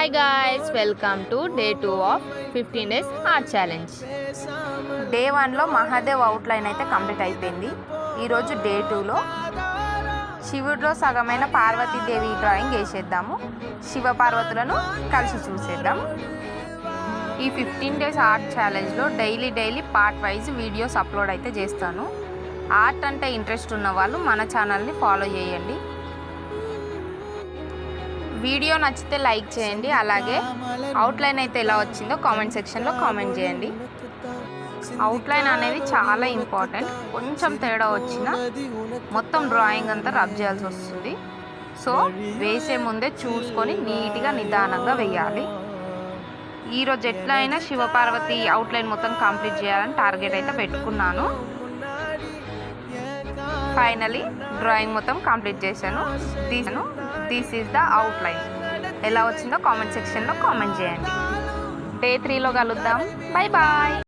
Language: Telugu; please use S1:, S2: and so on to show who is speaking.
S1: Hi guys, welcome to day 2 of 15 days art challenge.
S2: Day 1లో మహాదేవ్ అవుట్లైన్ అయితే కంప్లీట్ అయిపోయింది. ఈరోజు డే 2లో శివుడిలో సగమైన పార్వతీదేవి డ్రాయింగ్ వేసేద్దాము. శివ పార్వతులను కలిసి చూసేద్దాం. ఈ 15 డేస్ ఆర్ట్ ఛాలెంజ్లో daily part wise videos upload అయితే చేస్తాను. ఆర్ట్ అంటే ఇంట్రెస్ట్ ఉన్న వాళ్ళు మన ఛానల్ని ఫాలో చేయండి. వీడియో నచ్చితే లైక్ చేయండి. అలాగే అవుట్లైన్ అయితే ఎలా వచ్చిందో కామెంట్ సెక్షన్లో కామెంట్ చేయండి. అవుట్లైన్ అనేది చాలా ఇంపార్టెంట్. కొంచెం తేడా వచ్చినా మొత్తం డ్రాయింగ్ అంతా రబ్ చేయాల్సి వస్తుంది. సో వేసే ముందే చూసుకొని నీట్గా నిదానంగా వేయాలి. ఈరోజు ఎట్లా అయినా శివపార్వతి అవుట్లైన్ మొత్తం కంప్లీట్ చేయాలని టార్గెట్ అయితే పెట్టుకున్నాను. ఫైనలీ డ్రాయింగ్ మొత్తం కంప్లీట్ చేశాను. This is the outline. ఎలా వచ్చిందో కామెంట్ సెక్షన్లో కామెంట్ చేయండి. డే 3లో కలుద్దాం. Bye bye.